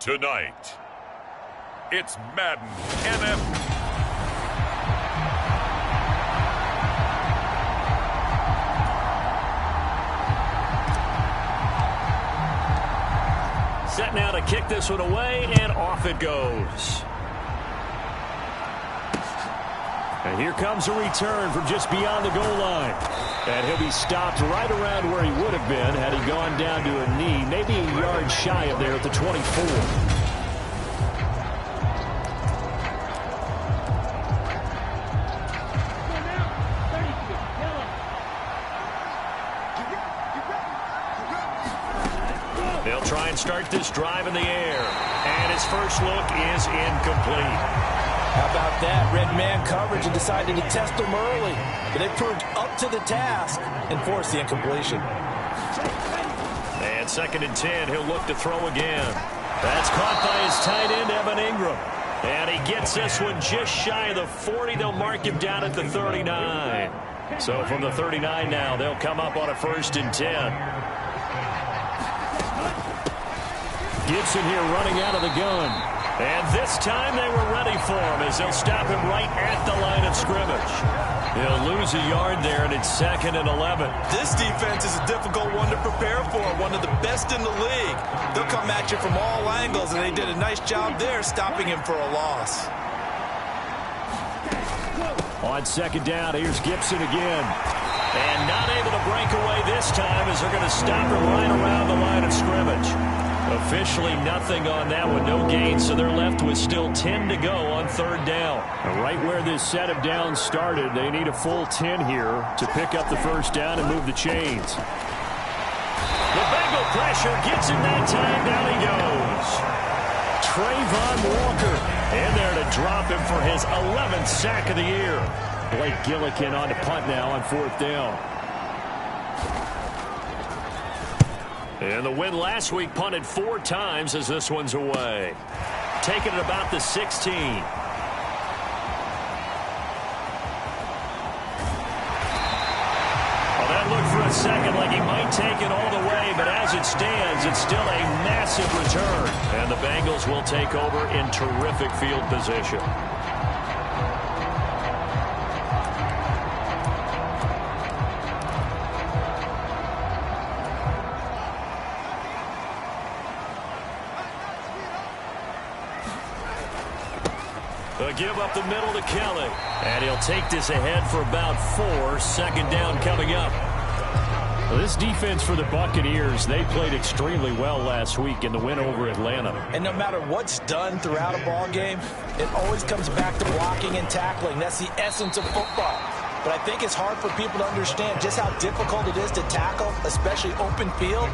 Tonight, it's Madden NFL. Set now to kick this one away, and off it goes. And here comes a return from just beyond the goal line. And he'll be stopped right around where he would have been had he gone down to a knee, maybe a yard shy of there at the 24. They'll try and start this drive in the air. And his first look is incomplete. How about that? Red man coverage and decided to test them early. But they proved up to the task and forced the incompletion. And 2nd and 10, he'll look to throw again. That's caught by his tight end, Evan Ingram. And he gets this one just shy of the 40. They'll mark him down at the 39. So from the 39 now, they'll come up on a 1st and 10. Gibson here running out of the gun. And this time they were ready for him as they'll stop him right at the line of scrimmage. He'll lose a yard there, and it's 2nd and 11. This defense is a difficult one to prepare for, one of the best in the league. They'll come at you from all angles, and they did a nice job there stopping him for a loss. On 2nd down, here's Gibson again. And not able to break away this time as they're going to stop him right around the line of scrimmage. Officially nothing on that one, no gain, so they're left with still 10 to go on 3rd down. And right where this set of downs started, they need a full 10 here to pick up the 1st down and move the chains. The Bengal pressure gets him that time, down he goes. Trayvon Walker in there to drop him for his 11th sack of the year. Blake Gillikin on to punt now on 4th down. And the win last week punted 4 times as this one's away. Taking it about the 16. Well, that looked for a second like he might take it all the way, but as it stands, it's still a massive return. And the Bengals will take over in terrific field position. They'll give up the middle to Kelly. And he'll take this ahead for about 4. 2nd down coming up. Well, this defense for the Buccaneers, they played extremely well last week in the win over Atlanta. And no matter what's done throughout a ball game, it always comes back to blocking and tackling. That's the essence of football. But I think it's hard for people to understand just how difficult it is to tackle, especially open field.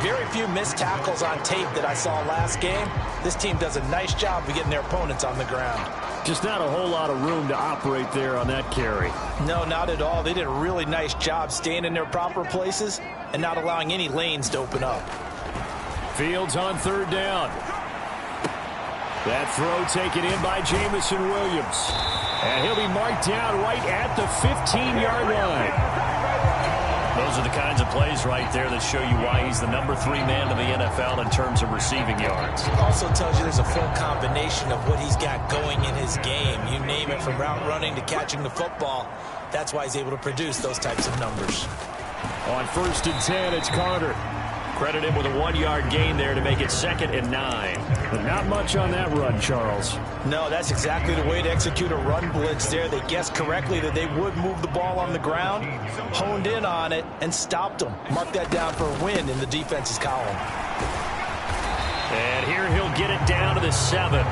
Very few missed tackles on tape that I saw last game. This team does a nice job of getting their opponents on the ground. Just not a whole lot of room to operate there on that carry. No, not at all. They did a really nice job staying in their proper places and not allowing any lanes to open up. Fields on 3rd down. That throw taken in by Jamison Williams. And he'll be marked down right at the 15-yard line. Those are the kinds of plays right there that show you why he's the number 3 man in the NFL in terms of receiving yards. It also tells you there's a full combination of what he's got going in his game. You name it, from route running to catching the football. That's why he's able to produce those types of numbers. On 1st and 10, it's Carter. Credit him with a 1-yard gain there to make it 2nd and 9. But not much on that run, Charles. No, that's exactly the way to execute a run blitz there. They guessed correctly that they would move the ball on the ground, honed in on it, and stopped them. Mark that down for a win in the defense's column. And here he'll get it down to the 7.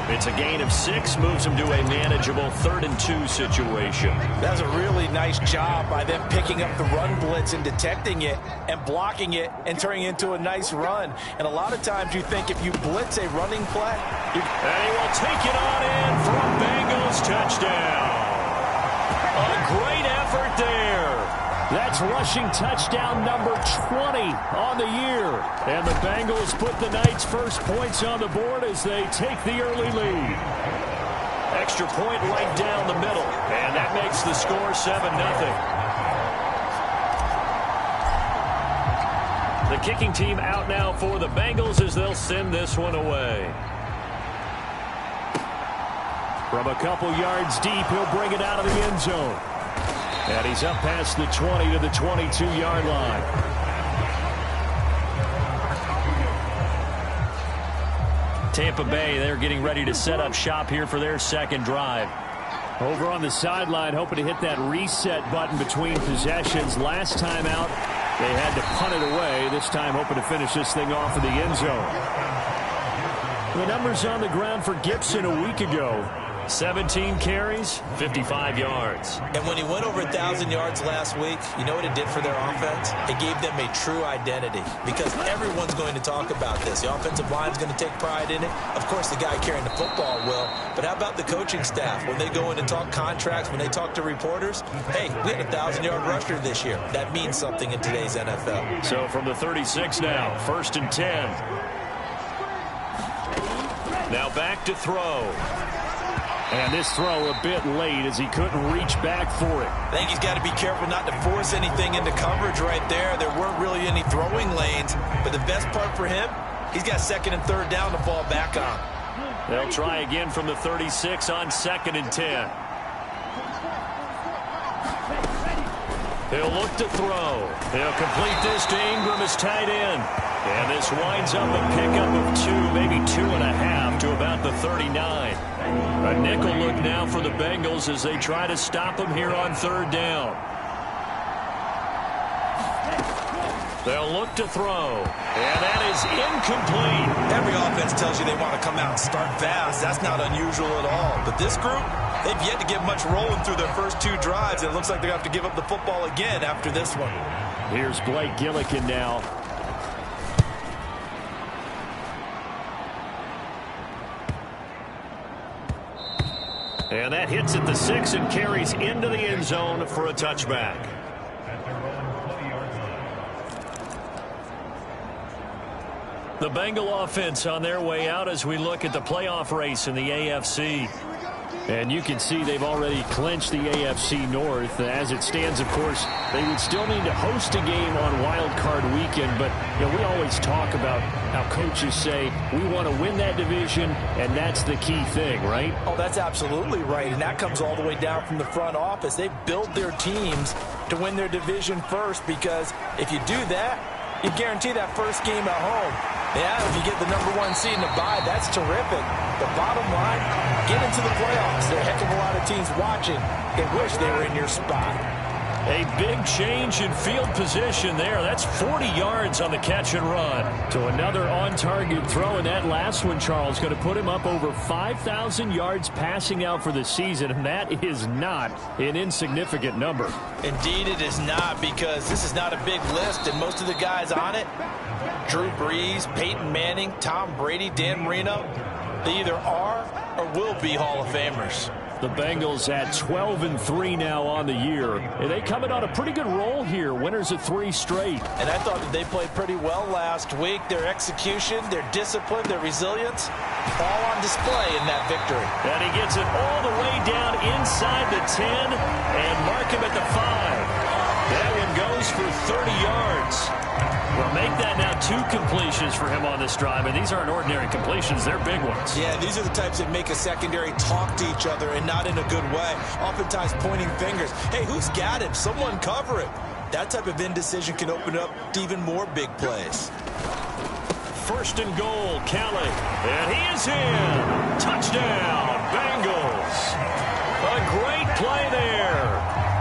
It's a gain of 6, moves him to a manageable 3rd and 2 situation. That's a really nice job by them picking up the run blitz and detecting it and blocking it and turning it into a nice run. And a lot of times you think if you blitz a running play, and he will take it on in for a Bengals touchdown. A great effort there. That's rushing touchdown number 20 on the year. And the Bengals put the Knights' first points on the board as they take the early lead. Extra point right down the middle. And that makes the score 7-0. The kicking team out now for the Bengals as they'll send this one away. From a couple yards deep, he'll bring it out of the end zone. And he's up past the 20 to the 22-yard line. Tampa Bay, they're getting ready to set up shop here for their second drive. Over on the sideline, hoping to hit that reset button between possessions. Last time out, they had to punt it away. This time, hoping to finish this thing off in the end zone. The numbers on the ground for Gibson a week ago. 17 carries, 55 yards. And when he went over 1,000 yards last week, you know what it did for their offense? It gave them a true identity because everyone's going to talk about this. The offensive line's going to take pride in it. Of course, the guy carrying the football will. But how about the coaching staff? When they go in and talk contracts, when they talk to reporters, hey, we had a 1,000-yard rusher this year. That means something in today's NFL. So from the 36 now, 1st and 10. Now back to throw. And this throw a bit late as he couldn't reach back for it. I think he's got to be careful not to force anything into coverage right there. There weren't really any throwing lanes. But the best part for him, he's got 2nd and 3rd down to fall back on. They'll try again from the 36 on 2nd and 10. He'll look to throw. He'll complete this to Ingram as tight end. And this winds up a pickup of 2, maybe 2.5 to about the 39. A nickel look now for the Bengals as they try to stop him here on 3rd down. They'll look to throw. And that is incomplete. Every offense tells you they want to come out and start fast. That's not unusual at all. But this group, they've yet to get much rolling through their first 2 drives. And it looks like they're going to have to give up the football again after this one. Here's Blake Gillikin now. And that hits at the 6 and carries into the end zone for a touchback. The Bengal offense on their way out as we look at the playoff race in the AFC. And you can see they've already clinched the AFC North. As it stands, of course, they would still need to host a game on Wild Card Weekend. But you know, we always talk about how coaches say we want to win that division, and that's the key thing, right? Oh, that's absolutely right. And that comes all the way down from the front office. They build their teams to win their division first because if you do that, you guarantee that first game at home. Yeah, if you get the #1 seed in the bye, that's terrific. The bottom line, get into the playoffs. There are a heck of a lot of teams watching and wish they were in your spot. A big change in field position there. That's 40 yards on the catch and run. So another on-target throw, and that last one, Charles, going to put him up over 5,000 yards passing out for the season, and that is not an insignificant number. Indeed it is not, because this is not a big list, and most of the guys on it, Drew Brees, Peyton Manning, Tom Brady, Dan Marino, they either are or will be Hall of Famers. The Bengals at 12-3 now on the year. And they coming on a pretty good roll here. Winners of 3 straight. And I thought that they played pretty well last week. Their execution, their discipline, their resilience, all on display in that victory. And he gets it all the way down inside the 10 and mark him at the 5. That one goes for 30 yards. Well, make that now 2 completions for him on this drive, and these aren't ordinary completions. They're big ones. Yeah, these are the types that make a secondary talk to each other, and not in a good way. Oftentimes pointing fingers. Hey, who's got him? Someone cover him. That type of indecision can open up to even more big plays. 1st and goal, Kelly. And he is in. Touchdown, Bengals. A great play there.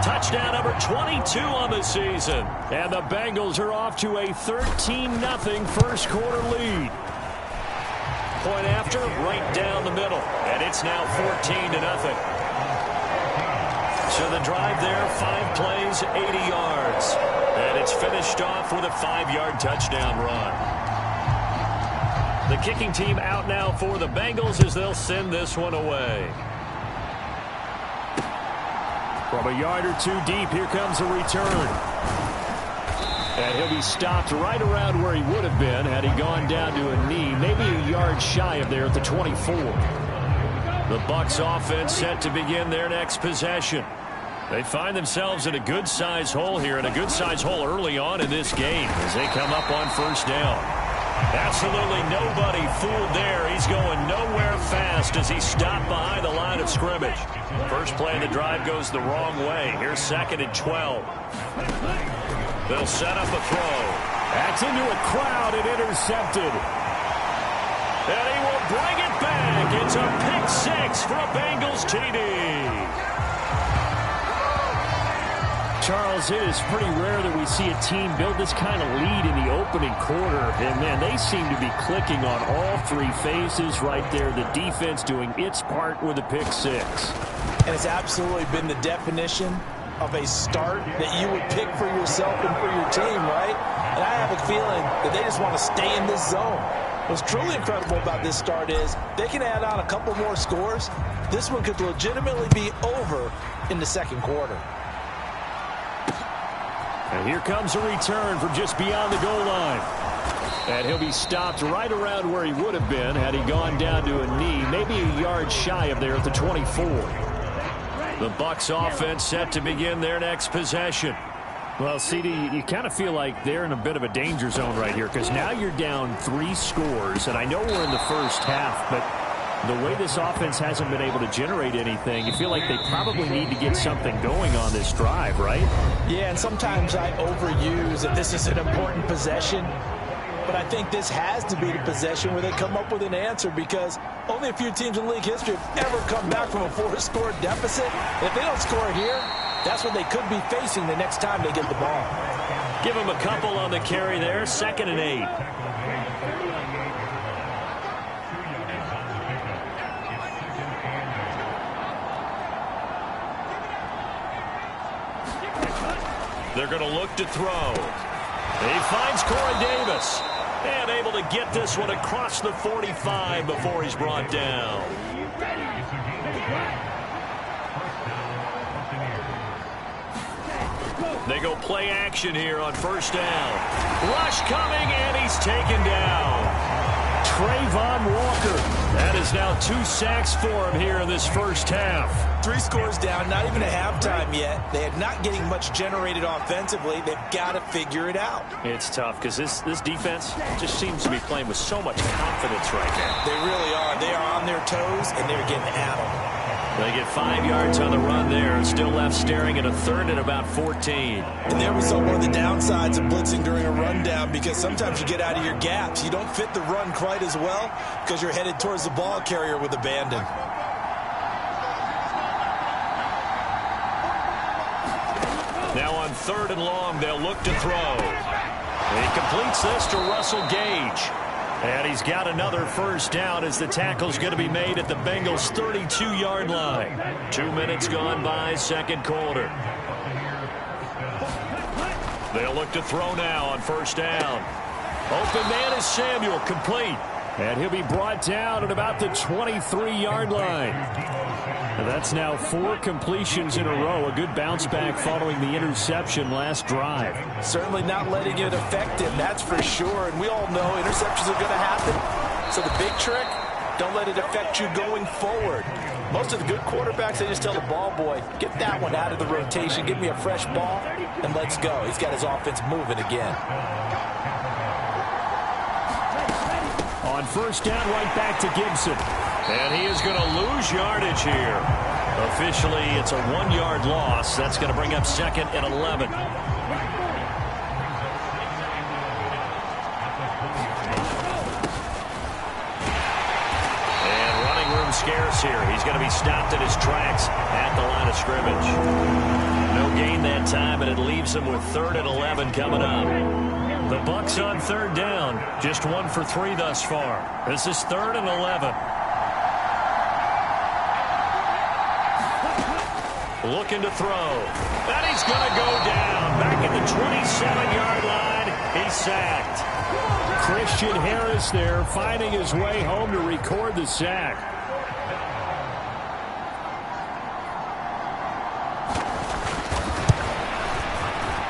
Touchdown number 22 on the season. And the Bengals are off to a 13-0 first quarter lead. Point after, right down the middle. And it's now 14-0. So the drive there, 5 plays, 80 yards. And it's finished off with a 5-yard touchdown run. The kicking team out now for the Bengals as they'll send this one away. From a yard or 2 deep, here comes a return. And he'll be stopped right around where he would have been had he gone down to a knee, maybe a yard shy of there at the 24. The Bucs offense set to begin their next possession. They find themselves in a good-sized hole here, and a good-sized hole early on in this game as they come up on first down. Absolutely nobody fooled there. He's going nowhere fast as he's stopped behind the line of scrimmage. First play of the drive goes the wrong way. Here's 2nd and 12. They'll set up a throw. That's into a crowd and intercepted. And he will bring it back. It's a pick six for a Bengals TD. Charles, it is pretty rare that we see a team build this kind of lead in the opening quarter. And, man, they seem to be clicking on all three phases right there. The defense doing its part with a pick six. And it's absolutely been the definition of a start that you would pick for yourself and for your team, right? And I have a feeling that they just want to stay in this zone. What's truly incredible about this start is they can add on a couple more scores. This one could legitimately be over in the second quarter. And here comes a return from just beyond the goal line. And he'll be stopped right around where he would have been had he gone down to a knee, maybe a yard shy of there at the 24. The Bucs offense set to begin their next possession. Well, CD, you kind of feel like they're in a bit of a danger zone right here because now you're down 3 scores, and I know we're in the first half, but the way this offense hasn't been able to generate anything, you feel like they probably need to get something going on this drive, right? Yeah, and sometimes I overuse that this is an important possession, but I think this has to be the possession where they come up with an answer because only a few teams in league history have ever come back from a 4-score deficit. And if they don't score here, that's what they could be facing the next time they get the ball. Give them a couple on the carry there, 2nd and 8. They're going to look to throw. He finds Corey Davis. And able to get this one across the 45 before he's brought down. They go play action here on first down. Rush coming, and he's taken down. Trayvon Walker. That is now 2 sacks for him here in this first half. 3 scores down, not even a halftime yet. They are not getting much generated offensively. They've got to figure it out. It's tough because this defense just seems to be playing with so much confidence right now. They really are. They are on their toes, and they're getting at them. They get 5 yards on the run there. Still left staring at a 3rd and about 14. And there was one of the downsides of blitzing during a rundown because sometimes you get out of your gaps. You don't fit the run quite as well because you're headed towards the ball carrier with abandon. Now on 3rd and long, they'll look to throw. He completes this to Russell Gage. And he's got another first down as the tackle's going to be made at the Bengals' 32-yard line. 2 minutes gone by, second quarter. They'll look to throw now on first down. Open man is Samuel, complete. And he'll be brought down at about the 23-yard line. And that's now 4 completions in a row. A good bounce back following the interception last drive. Certainly not letting it affect him, that's for sure. And we all know interceptions are going to happen. So the big trick, don't let it affect you going forward. Most of the good quarterbacks, they just tell the ball boy, get that one out of the rotation, give me a fresh ball, and let's go. He's got his offense moving again. On first down, right back to Gibson. And he is going to lose yardage here. Officially, it's a 1-yard loss. That's going to bring up 2nd and 11. And running room scarce here. He's going to be stopped in his tracks at the line of scrimmage. No gain that time, and it leaves him with 3rd and 11 coming up. The Bucs on 3rd down. Just 1 for 3 thus far. This is 3rd and 11. Looking to throw. And he's going to go down. Back at the 27-yard line. He's sacked. Christian Harris there finding his way home to record the sack.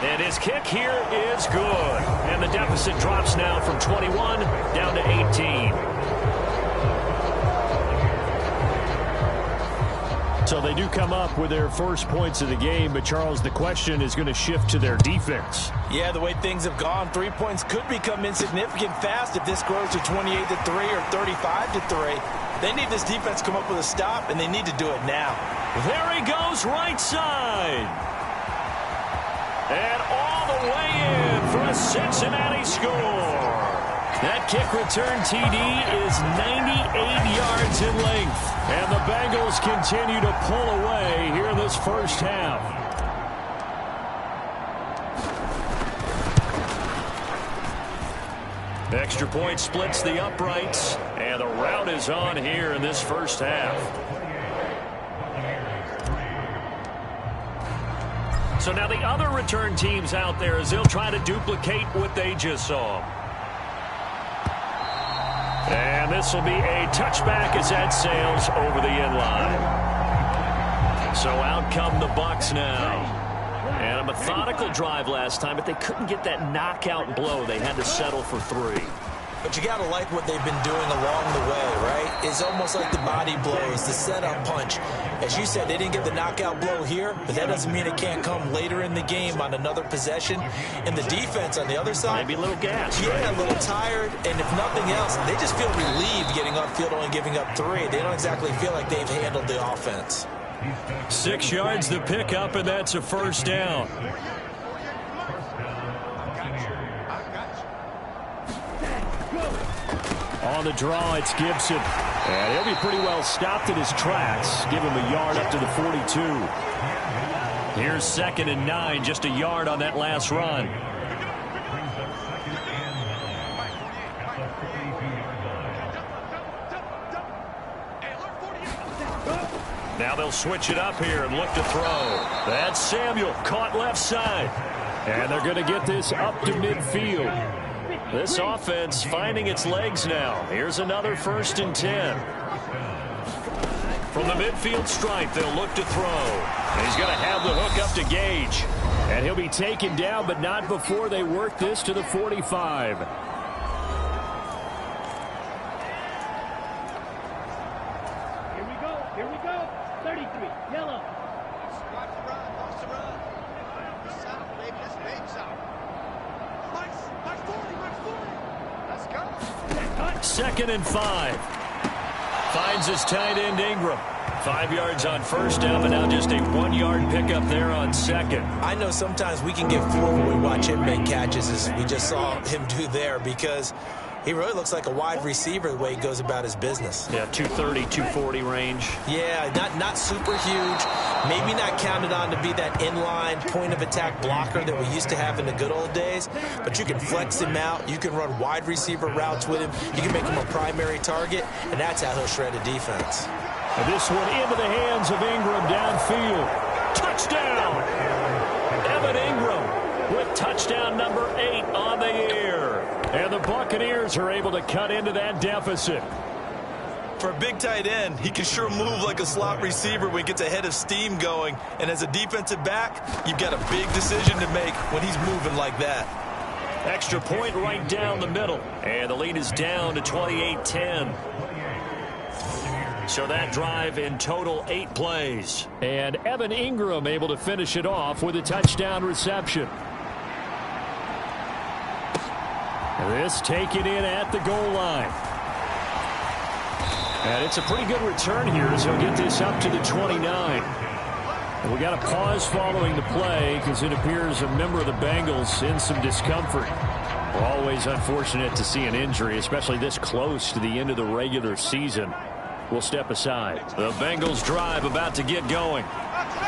And his kick here is good. And the deficit drops now from 21 down to 18. So they do come up with their first points of the game, but Charles, the question is going to shift to their defense. Yeah, the way things have gone, 3 points could become insignificant fast if this grows to 28-3 or 35-3. They need this defense to come up with a stop, and they need to do it now. There he goes, right side. And all the way in for a Cincinnati score. That kick return TD is 98 yards in length. And the Bengals continue to pull away here in this first half. Extra point splits the uprights. And the rout is on here in this first half. So now the other return teams out there as they'll try to duplicate what they just saw. And this will be a touchback as that sails over the end line. So out come the Bucs now. And a methodical drive last time, but they couldn't get that knockout blow. They had to settle for 3. But you got to like what they've been doing along the way, right? It's almost like the body blows, the setup punch. As you said, they didn't get the knockout blow here, but that doesn't mean it can't come later in the game on another possession. And the defense on the other side, maybe a little gas. Yeah, right? a little tired. And if nothing else, they just feel relieved getting upfield, only giving up 3. They don't exactly feel like they've handled the offense. 6 yards to pick up, and that's a first down. On the draw, it's Gibson. And he'll be pretty well stopped in his tracks. Give him a yard up to the 42. Here's 2nd and 9, just a yard on that last run. Now they'll switch it up here and look to throw. That's Samuel, caught left side. And they're going to get this up to midfield. This offense finding its legs now. Here's another 1st and 10. From the midfield stripe, they'll look to throw. And he's going to have the hook up to Gage. And he'll be taken down, but not before they work this to the 45. Here we go. 33, yellow. Watch the run. South, baby. That's baby south. March 40. Let's go. 2nd and 5. Finds his tight end Ingram. 5 yards on first down, but now just a 1-yard pickup there on 2nd. I know sometimes we can get fooled when we watch him make catches, as we just saw him do there, because he really looks like a wide receiver the way he goes about his business. Yeah, 230, 240 range. Yeah, not super huge. Maybe not counted on to be that inline point-of-attack blocker that we used to have in the good old days. But you can flex him out. You can run wide receiver routes with him. You can make him a primary target, and that's how he'll shred a defense. And this one into the hands of Ingram downfield. Touchdown! Evan Ingram with touchdown number 8 on the year. And the Buccaneers are able to cut into that deficit. For a big tight end, he can sure move like a slot receiver when he gets a head of steam going. And as a defensive back, you've got a big decision to make when he's moving like that. Extra point right down the middle. And the lead is down to 28-10. So that drive in total 8 plays. And Evan Ingram able to finish it off with a touchdown reception. This taken in at the goal line. And it's a pretty good return here as he'll get this up to the 29. And we got a pause following the play because it appears a member of the Bengals in some discomfort. We're always unfortunate to see an injury, especially this close to the end of the regular season. We'll step aside. The Bengals drive about to get going.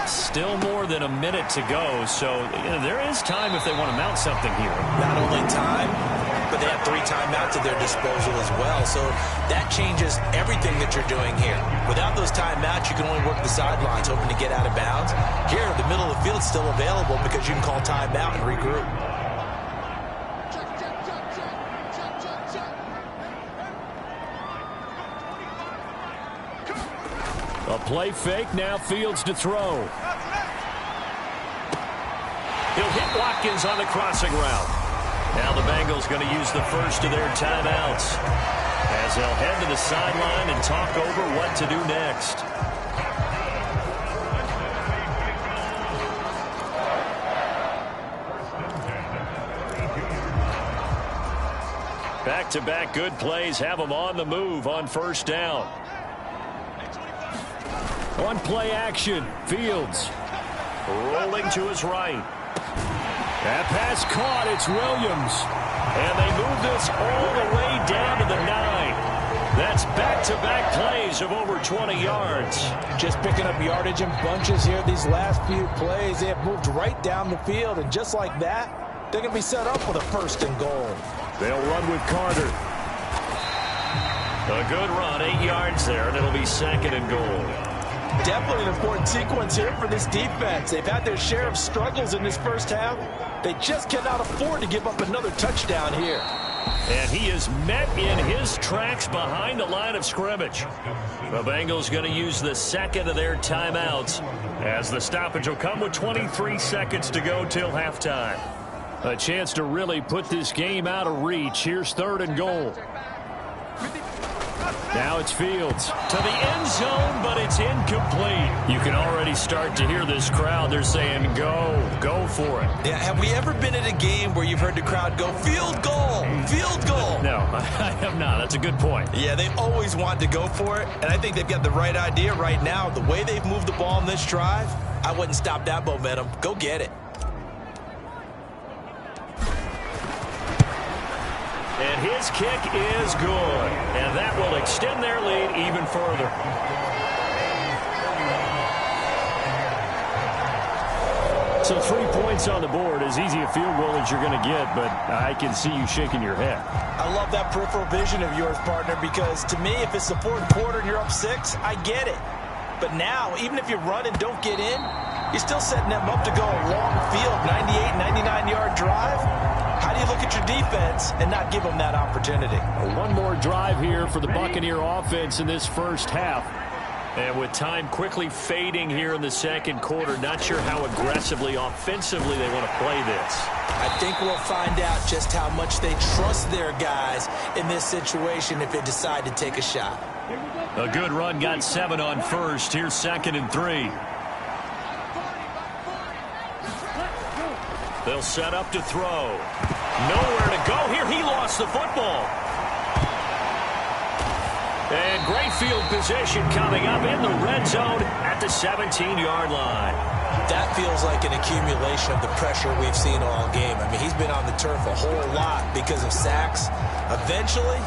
Still more than a minute to go, so there is time if they want to mount something here. Not only time, but they have 3 timeouts at their disposal as well. So that changes everything that you're doing here. Without those timeouts, you can only work the sidelines, hoping to get out of bounds. Here, the middle of the field is still available because you can call timeout and regroup. A play fake, now Fields to throw. He'll hit Watkins on the crossing route. Now the Bengals going to use the first of their timeouts as they'll head to the sideline and talk over what to do next. Back-to-back good plays have them on the move on first down. On play action, Fields. Rolling to his right. That pass caught. It's Williams. And they move this all the way down to the 9. That's back-to-back plays of over 20 yards. Just picking up yardage in bunches here these last few plays. They have moved right down the field, and just like that, they're going to be set up with a 1st and goal. They'll run with Carter. A good run, 8 yards there, and it'll be 2nd and goal. Definitely an important sequence here for this defense. They've had their share of struggles in this first half. They just cannot afford to give up another touchdown here. And he is met in his tracks behind the line of scrimmage. The Bengals going to use the 2nd of their timeouts as the stoppage will come with 23 seconds to go till halftime. A chance to really put this game out of reach. Here's 3rd and goal. Now it's Fields. To the end zone, but it's incomplete. You can already start to hear this crowd. They're saying, go for it. Yeah, have we ever been at a game where you've heard the crowd go, field goal, field goal? No, I have not. That's a good point. Yeah, they always want to go for it, and I think they've got the right idea right now. The way they've moved the ball in this drive, I wouldn't stop that momentum. Go get it. And his kick is good. And that will extend their lead even further. So 3 points on the board, as easy a field goal as you're going to get, but I can see you shaking your head. I love that peripheral vision of yours, partner, because to me, if it's the 4th quarter and you're up 6, I get it. But now, even if you run and don't get in, you're still setting them up to go a long field, 98, 99-yard drive. How do you look at your defense and not give them that opportunity? One more drive here for the Buccaneer offense in this first half. And with time quickly fading here in the 2nd quarter, not sure how aggressively, offensively they want to play this. I think we'll find out just how much they trust their guys in this situation if they decide to take a shot. A good run got 7 on first. Here's 2nd and 3. They'll set up to throw. Nowhere to go here. He lost the football. And great field position coming up in the red zone at the 17-yard line. That feels like an accumulation of the pressure we've seen all game. I mean, he's been on the turf a whole lot because of sacks. Eventually,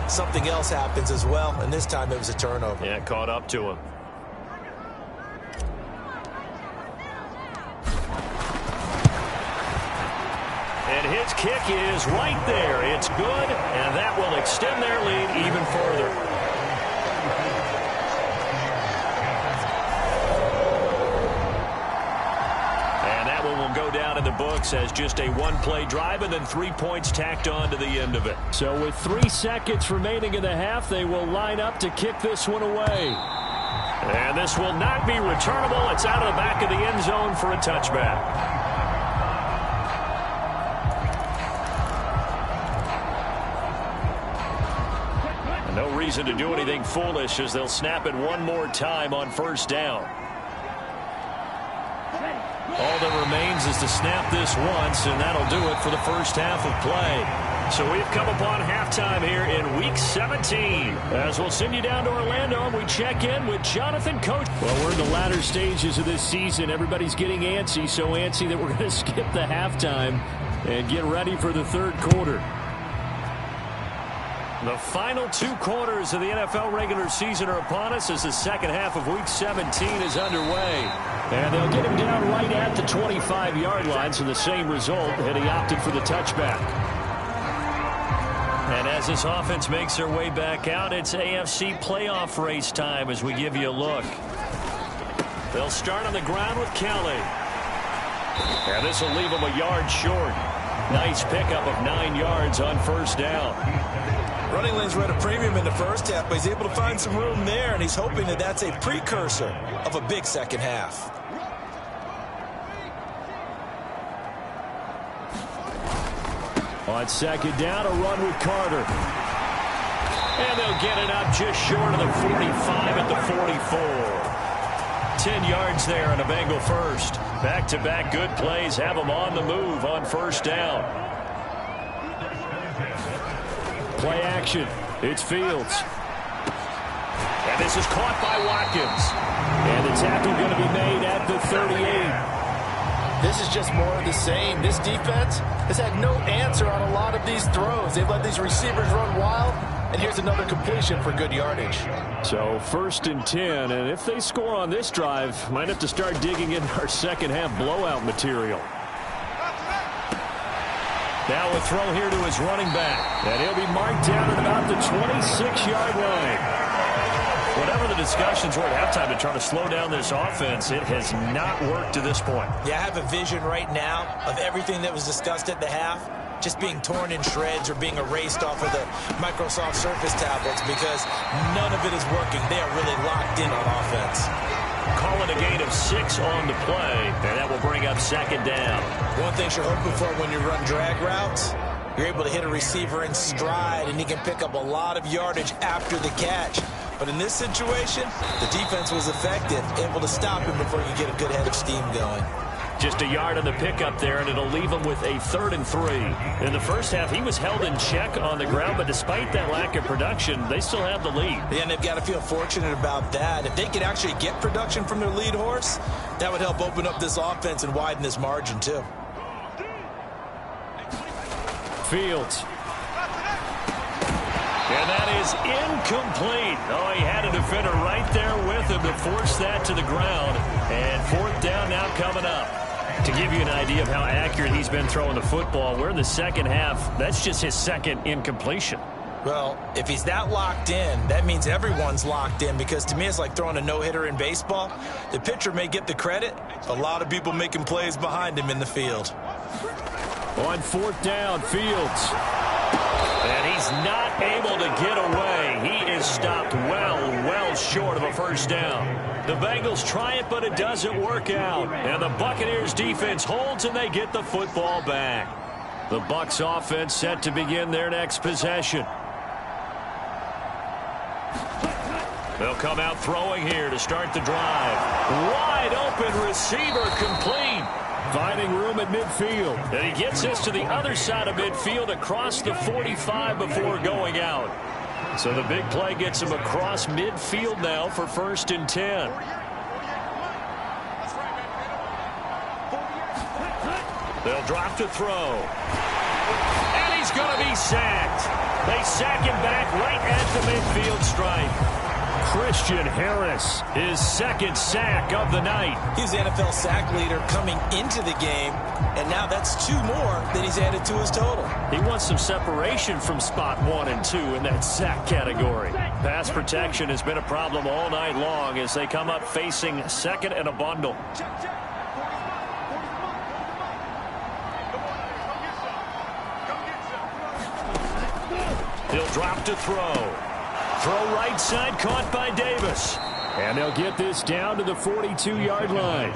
something else happens as well, and this time it was a turnover. Yeah, caught up to him. And his kick is right there. It's good, and that will extend their lead even further. And that one will go down in the books as just a one-play drive and then 3 points tacked on to the end of it. So with 3 seconds remaining in the half, they will line up to kick this one away. And this will not be returnable. It's out of the back of the end zone for a touchback. No reason to do anything foolish as they'll snap it one more time on first down. All that remains is to snap this once, and that'll do it for the first half of play. So we've come upon halftime here in Week 17. As we'll send you down to Orlando, and we check in with Jonathan Coach. Well, we're in the latter stages of this season. Everybody's getting antsy, so antsy that we're going to skip the halftime and get ready for the 3rd quarter. The final 2 quarters of the NFL regular season are upon us as the second half of Week 17 is underway. And they'll get him down right at the 25-yard line, so the same result, and he opted for the touchback. And as this offense makes their way back out, it's AFC playoff race time as we give you a look. They'll start on the ground with Kelly. And this will leave them a yard short. Nice pickup of 9 yards on first down. Running lanes were at a premium in the first half, but he's able to find some room there, and he's hoping that that's a precursor of a big second half. On 2nd down, a run with Carter. And they'll get it up just short of the 45 at the 44. 10 yards there on a Bengal first. Back-to-back good plays have them on the move on first down. Play action. It's Fields. And this is caught by Watkins. And the tackle going to be made at the 38. This is just more of the same. This defense has had no answer on a lot of these throws. They've let these receivers run wild, and here's another completion for good yardage. So 1st and 10, and if they score on this drive, might have to start digging in our second half blowout material. Now a throw here to his running back. And he'll be marked down at about the 26-yard line. Whatever the discussions were at halftime to try to slow down this offense, it has not worked to this point. Yeah, I have a vision right now of everything that was discussed at the half just being torn in shreds or being erased off of the Microsoft Surface tablets because none of it is working. They are really locked in on offense. Call it a gain of 6 on the play, and that will bring up 2nd down. One thing you're hoping for when you run drag routes, you're able to hit a receiver in stride, and he can pick up a lot of yardage after the catch. But in this situation, the defense was effective, able to stop him before you get a good head of steam going. Just a yard on the pickup there, and it'll leave him with a 3rd and 3. In the first half, he was held in check on the ground, but despite that lack of production, they still have the lead. Yeah, and they've got to feel fortunate about that. If they could actually get production from their lead horse, that would help open up this offense and widen this margin, too. Fields. And that is incomplete. Oh, he had a defender right there with him to force that to the ground. And 4th down now coming up. To give you an idea of how accurate he's been throwing the football, we're in the second half. That's just his 2nd incompletion. Well, if he's that locked in, that means everyone's locked in because to me it's like throwing a no-hitter in baseball. The pitcher may get the credit. A lot of people making plays behind him in the field. On 4th down, Fields. And he's not able to get away. He is stopped well short of a 1st down. The Bengals try it, but it doesn't work out. And the Buccaneers defense holds, and they get the football back. The Bucs offense set to begin their next possession. They'll come out throwing here to start the drive. Wide open receiver complete. Finding room at midfield. And he gets this to the other side of midfield across the 45 before going out. So the big play gets him across midfield now for 1st and 10. They'll drop to throw. And he's going to be sacked. They sack him back right at the midfield stripe. Christian Harris, his 2nd sack of the night. He's the NFL sack leader coming into the game, and now that's 2 more that he's added to his total. He wants some separation from spot 1 and 2 in that sack category. Pass protection has been a problem all night long as they come up facing 2nd and a bundle. He'll drop to throw. Throw right side, caught by Davis. And they'll get this down to the 42-yard line.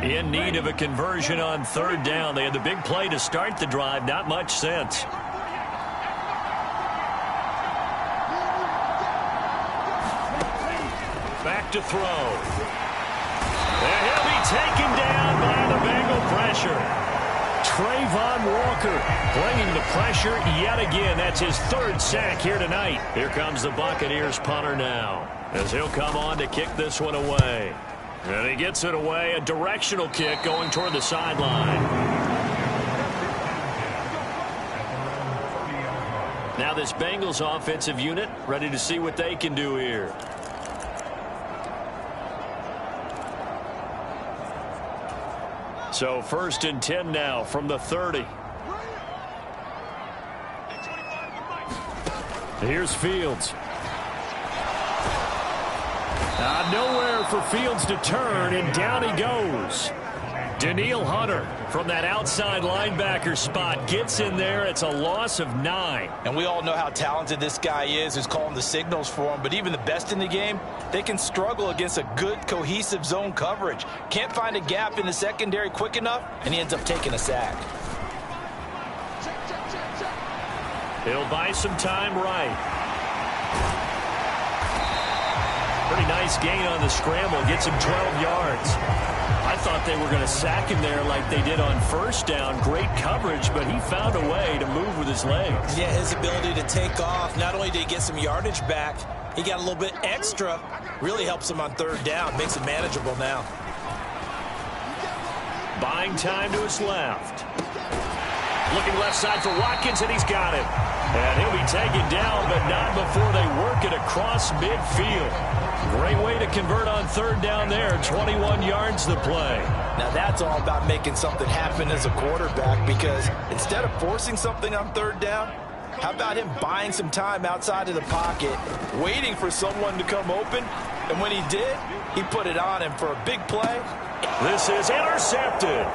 In need of a conversion on 3rd down. They had the big play to start the drive. Not much sense. Back to throw. And he'll be taken down by the Bengal pressure. Trayvon Walker bringing the pressure yet again. That's his 3rd sack here tonight. Here comes the Buccaneers punter now as he'll come on to kick this one away. And he gets it away. A directional kick going toward the sideline. Now this Bengals offensive unit ready to see what they can do here. So 1st and 10 now from the 30. Here's Fields. Nowhere for Fields to turn, and down he goes. Danielle Hunter from that outside linebacker spot gets in there. It's a loss of 9. And we all know how talented this guy is who's calling the signals for him. But even the best in the game, they can struggle against a good, cohesive zone coverage. Can't find a gap in the secondary quick enough, and he ends up taking a sack. He'll buy some time right. Pretty nice gain on the scramble. Gets him 12 yards. I thought they were going to sack him there like they did on first down. Great coverage, but he found a way to move with his legs. Yeah, his ability to take off. Not only did he get some yardage back, he got a little bit extra. Really helps him on third down. Makes it manageable now. Buying time to his left. Looking left side for Watkins, and he's got him. And he'll be taken down, but not before they work it across midfield. Great way to convert on third down there. 21 yards the play. Now that's all about making something happen as a quarterback, because instead of forcing something on third down, how about him buying some time outside of the pocket, waiting for someone to come open, and when he did, he put it on him for a big play. This is intercepted.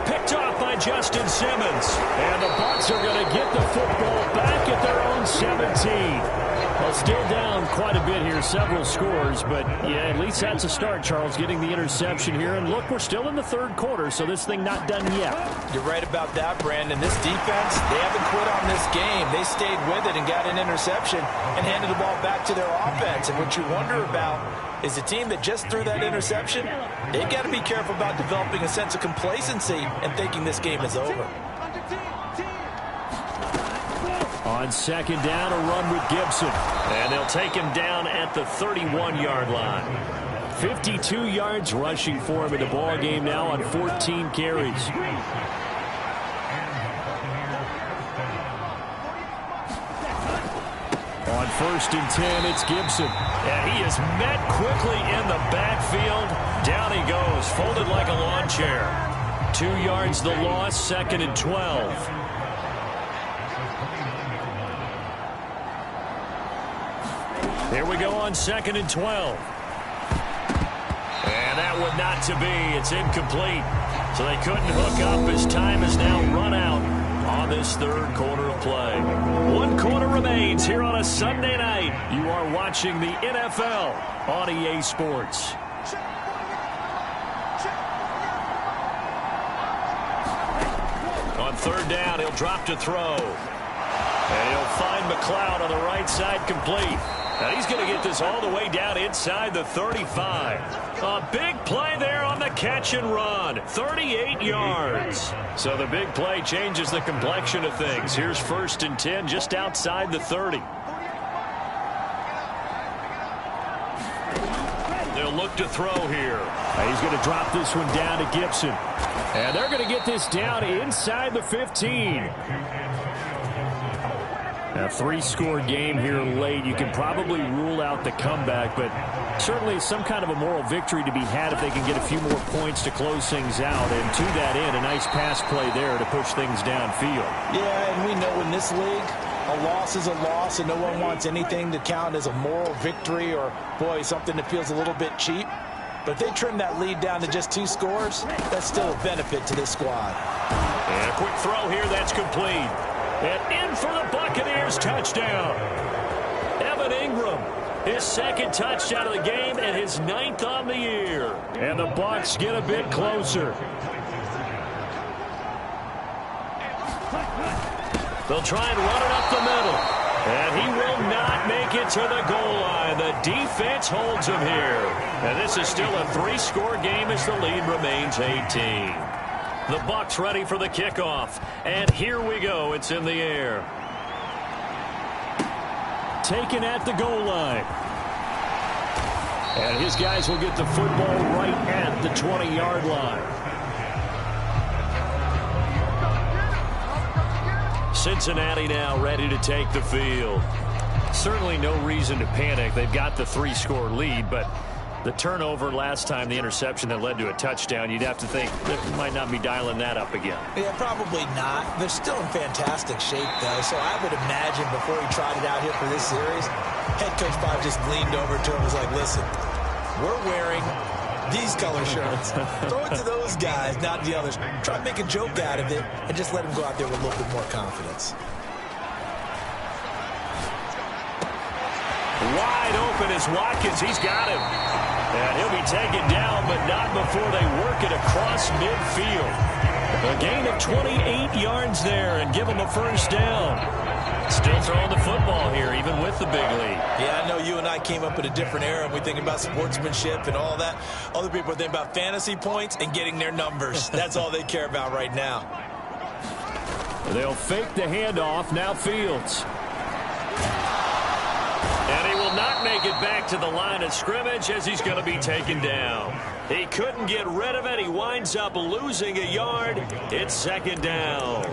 Picked off by Justin Simmons. And the Bucs are going to get the football back at their own 17. Well, still down quite a bit here, several scores, but yeah, at least that's a start, Charles, getting the interception here. And look, we're still in the third quarter, so this thing not done yet. You're right about that, Brandon. This defense, they haven't quit on this game. They stayed with it and got an interception and handed the ball back to their offense. And what you wonder about is the team that just threw that interception, they've got to be careful about developing a sense of complacency and thinking this game is over. On second down, a run with Gibson. And they'll take him down at the 31-yard line. 52 yards rushing for him in the ball game now on 14 carries. On 1st and 10, it's Gibson. And he is met quickly in the backfield. Down he goes, folded like a lawn chair. 2 yards the loss, 2nd and 12. Here we go on 2nd and 12. And that one not to be. It's incomplete. So they couldn't hook up as time is now run out on this third quarter of play. 1 quarter remains here on a Sunday night. You are watching the NFL on EA Sports. On third down, he'll drop to throw. And he'll find McLeod on the right side, complete. Now he's going to get this all the way down inside the 35. A big play there on the catch and run. 38 yards. So the big play changes the complexion of things. Here's 1st and 10 just outside the 30. They'll look to throw here. He's going to drop this one down to Gibson. And they're going to get this down inside the 15. A 3-score game here late. You can probably rule out the comeback, but certainly some kind of a moral victory to be had if they can get a few more points to close things out. And to that end, a nice pass play there to push things downfield. Yeah, and we know in this league, a loss is a loss, and no one wants anything to count as a moral victory or, boy, something that feels a little bit cheap. But if they trim that lead down to just 2 scores, that's still a benefit to this squad. And a quick throw here, that's complete. And in for the Buccaneers, touchdown. Evan Ingram, his 2nd touchdown of the game and his 9th on the year. And the Bucs get a bit closer. They'll try and run it up the middle. And he will not make it to the goal line. The defense holds him here. And this is still a 3-score game as the lead remains 18. The Bucs ready for the kickoff. And here we go. It's in the air. Taken at the goal line. And his guys will get the football right at the 20-yard line. Cincinnati now ready to take the field. Certainly no reason to panic. They've got the 3-score lead, but the turnover last time, the interception that led to a touchdown, you'd have to think they might not be dialing that up again. Yeah, probably not. They're still in fantastic shape, though, so I would imagine before he tried it out here for this series, head coach probably just leaned over to him and was like, listen, we're wearing these color shirts. Throw it to those guys, not the others. Try to make a joke out of it and just let him go out there with a little bit more confidence. Wide open is Watkins. He's got him. And he'll be taken down, but not before they work it across midfield. A gain of 28 yards there and give him a 1st down. Still throwing the football here, even with the big lead. Yeah, I know you and I came up in a different era, and we think about sportsmanship and all that. Other people think about fantasy points and getting their numbers. That's all they care about right now. They'll fake the handoff. Now Fields. And he will not make it back to the line of scrimmage as he's going to be taken down. He couldn't get rid of it. He winds up losing a yard. It's second down.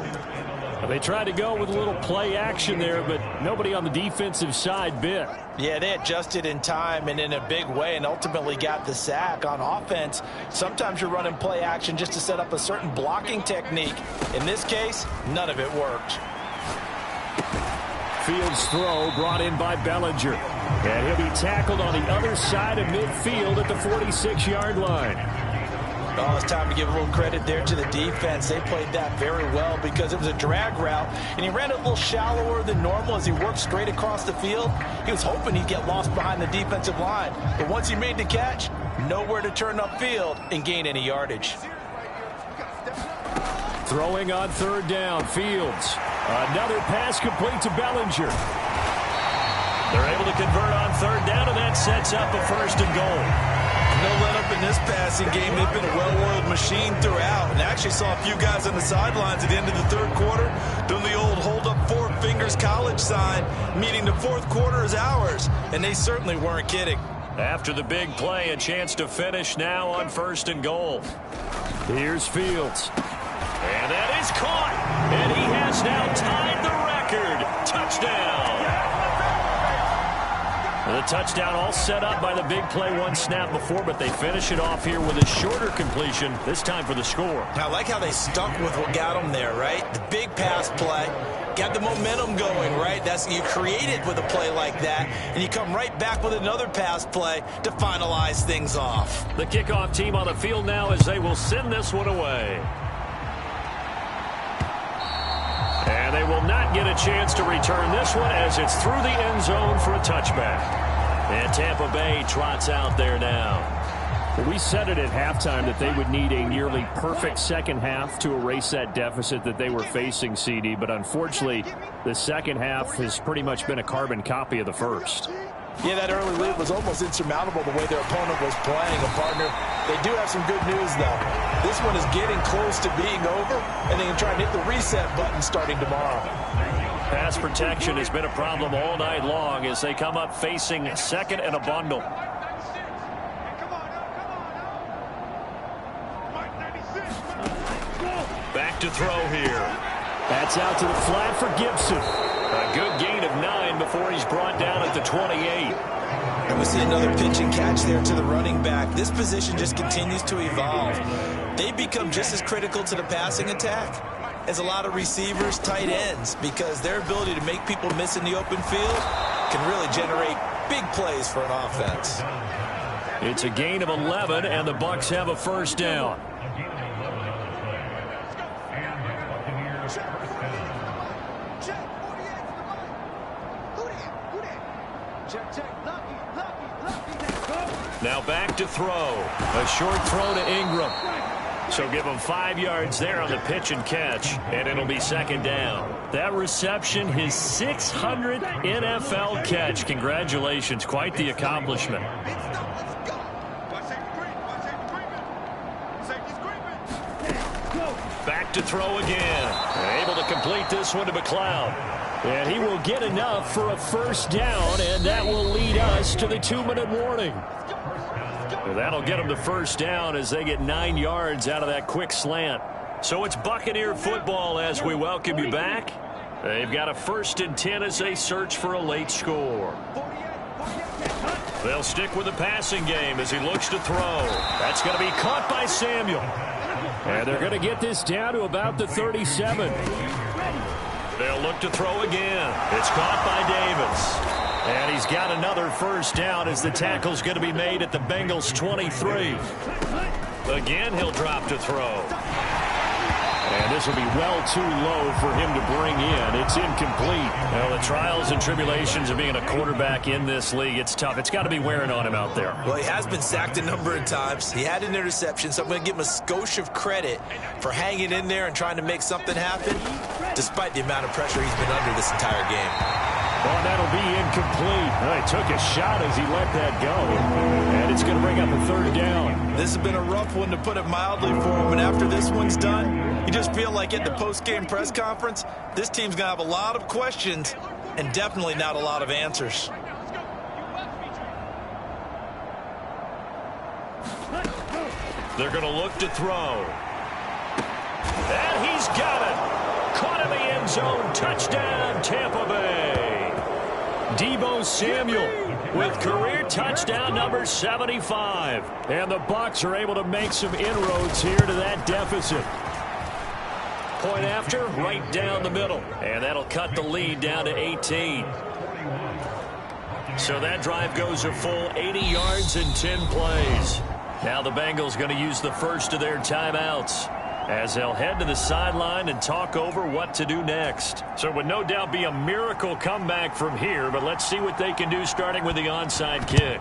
They tried to go with a little play action there, but nobody on the defensive side bit. Yeah, they adjusted in time and in a big way and ultimately got the sack. On offense, sometimes you're running play action just to set up a certain blocking technique. In this case, none of it worked. Fields' throw brought in by Bellinger. And he'll be tackled on the other side of midfield at the 46-yard line. Oh, it's time to give a little credit there to the defense. They played that very well because it was a drag route, and he ran it a little shallower than normal as he worked straight across the field. He was hoping he'd get lost behind the defensive line, but once he made the catch, nowhere to turn upfield and gain any yardage. Throwing on third down, Fields. Another pass complete to Bellinger. They're able to convert on third down, and that sets up a first and goal. No let-up in this passing game. They've been a well-oiled machine throughout. And I actually saw a few guys on the sidelines at the end of the third quarter doing the old hold-up four fingers college sign, meaning the fourth quarter is ours. And they certainly weren't kidding. After the big play, a chance to finish now on first and goal. Here's Fields. And that is caught. And he has now tied the record. Touchdown. The touchdown all set up by the big play one snap before, but they finish it off here with a shorter completion, this time for the score. I like how they stuck with what got them there, right? The big pass play, got the momentum going, right? You create it with a play like that, and you come right back with another pass play to finalize things off. The kickoff team on the field now as they will send this one away. And they will not get a chance to return this one as it's through the end zone for a touchback. And Tampa Bay trots out there now. Well, we said it at halftime that they would need a nearly perfect second half to erase that deficit that they were facing, CD. But unfortunately, the second half has pretty much been a carbon copy of the first. Yeah, that early lead was almost insurmountable the way their opponent was playing. And, partner, they do have some good news, though. This one is getting close to being over, and they can try and hit the reset button starting tomorrow. Pass protection has been a problem all night long as they come up facing second and a bundle. Back to throw here. That's out to the flat for Gibson. A good gain of 9 before he's brought down at the 28. And we see another pitch and catch there to the running back. This position just continues to evolve. They become just as critical to the passing attack as a lot of receivers, tight ends, because their ability to make people miss in the open field can really generate big plays for an offense. It's a gain of 11, and the Bucs have a first down. Now back to throw. A short throw to Ingram. So give him 5 yards there on the pitch and catch, and it'll be second down. That reception, his 600th NFL catch. Congratulations. Quite the accomplishment. Back to throw again. Able to complete this one to McLeod. And he will get enough for a first down, and that will lead us to the 2-minute warning. Well, that'll get them the first down as they get 9 yards out of that quick slant. So it's Buccaneer football as we welcome you back. They've got a 1st and 10 as they search for a late score. They'll stick with the passing game as he looks to throw. That's going to be caught by Samuel. And they're going to get this down to about the 37. They'll look to throw again. It's caught by Davis. And he's got another first down as the tackle's going to be made at the Bengals 23. Again, he'll drop to throw. And this will be well too low for him to bring in. It's incomplete. Well, the trials and tribulations of being a quarterback in this league, it's tough. It's got to be wearing on him out there. Well, he has been sacked a number of times. He had an interception, so I'm going to give him a skosh of credit for hanging in there and trying to make something happen, despite the amount of pressure he's been under this entire game. Well, that'll be incomplete. Well, he took a shot as he let that go. And it's going to bring up a third down. This has been a rough one, to put it mildly, for him. And after this one's done, you just feel like at the post-game press conference, this team's going to have a lot of questions and definitely not a lot of answers. They're going to look to throw. And he's got it. Caught in the end zone. Touchdown, Tampa Bay. Deebo Samuel with career touchdown number 75. And the Bucs are able to make some inroads here to that deficit. Point after, right down the middle. And that'll cut the lead down to 18. So that drive goes a full 80 yards in 10 plays. Now the Bengals going to use the first of their timeouts, as they'll head to the sideline and talk over what to do next. So it would no doubt be a miracle comeback from here, but let's see what they can do starting with the onside kick.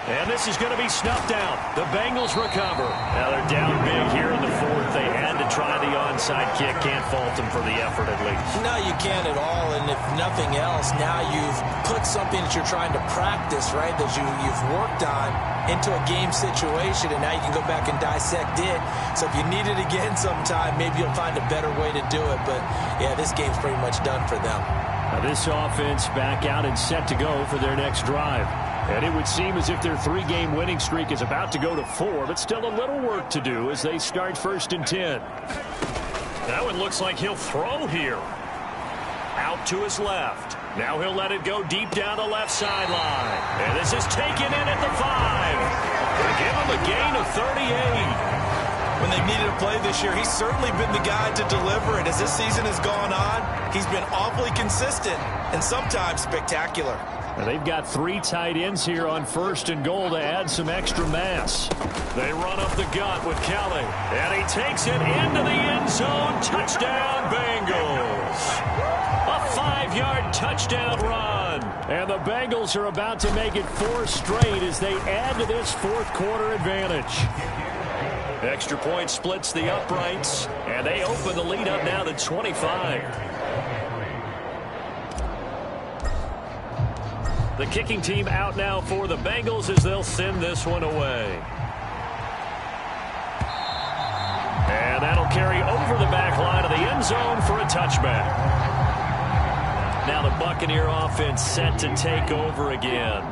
And this is going to be snuffed out. The Bengals recover. Now they're down big here in the fourth. They had to try the onside kick. Can't fault them for the effort at least. No, you can't at all. And if nothing else, now you've put something that you're trying to practice, right, that you've worked on into a game situation, and now you can go back and dissect it. So if you need it again sometime, maybe you'll find a better way to do it. But, yeah, this game's pretty much done for them. Now this offense back out and set to go for their next drive. And it would seem as if their 3-game winning streak is about to go to 4, but still a little work to do as they start 1st and 10. That one looks like he'll throw here. Out to his left. Now he'll let it go deep down the left sideline. And this is taken in at the 5. To give him a gain of 38. When they've needed a play this year, he's certainly been the guy to deliver it. As this season has gone on, he's been awfully consistent and sometimes spectacular. Now they've got 3 tight ends here on 1st and goal to add some extra mass. They run up the gut with Kelly. And he takes it into the end zone. Touchdown, Bengals. A 5-yard touchdown run. And the Bengals are about to make it 4 straight as they add to this 4th quarter advantage. Extra point splits the uprights, and they open the lead up now to 25. The kicking team out now for the Bengals as they'll send this one away. And that'll carry over the back line of the end zone for a touchback. Now the Buccaneer offense set to take over again.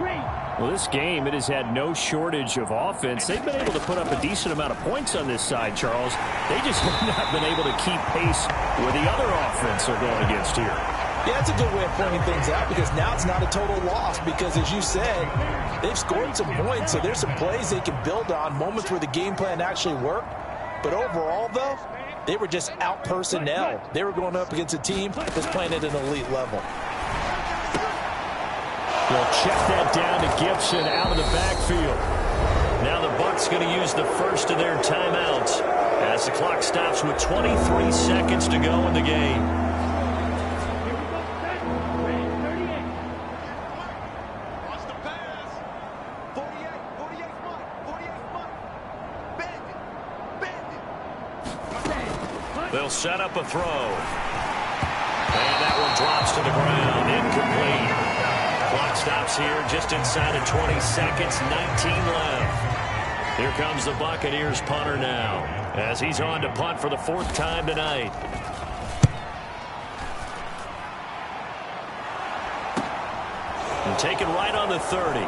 Well, this game, it has had no shortage of offense. They've been able to put up a decent amount of points on this side, Charles. They just have not been able to keep pace with the other offense they're going against here. Yeah, that's a good way of pointing things out, because now it's not a total loss, because as you said, they've scored some points, so there's some plays they can build on, moments where the game plan actually worked. But overall, though, they were just out personnel. They were going up against a team that's playing at an elite level. They'll check that down to Gibson out of the backfield. Now the Bucs going to use the first of their timeouts as the clock stops with 23 seconds to go in the game. They'll set up a throw. And that one drops to the ground. Incomplete. Clock stops here just inside of 20 seconds. 19 left. Here comes the Buccaneers punter now, as he's on to punt for the 4th time tonight. And taken right on the 30.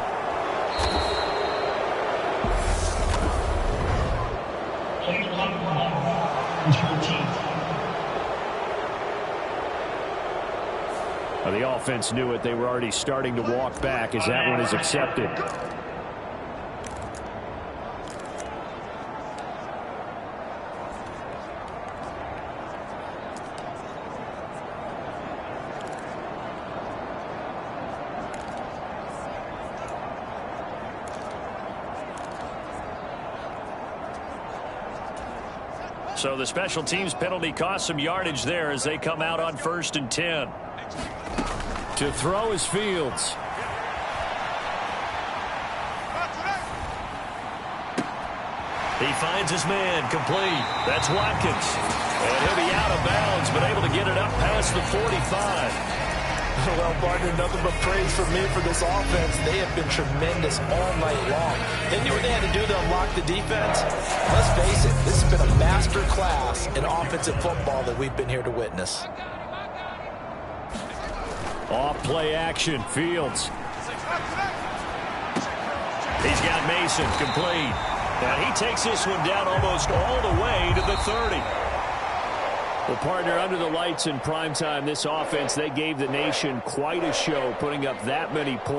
Well, the offense knew it. They were already starting to walk back as that one is accepted. So the special teams penalty cost some yardage there as they come out on 1st and 10. To throw is Fields. He finds his man, complete. That's Watkins. And he'll be out of bounds, but able to get it up past the 45. Well, partner, nothing but praise for me for this offense. They have been tremendous all night long. They knew what they had to do to unlock the defense. Let's face it, this has been a master class in offensive football that we've been here to witness. Off play action, Fields. He's got Mason, complete. And he takes this one down almost all the way to the 30. Well, partner, under the lights in primetime, this offense, they gave the nation quite a show, putting up that many points.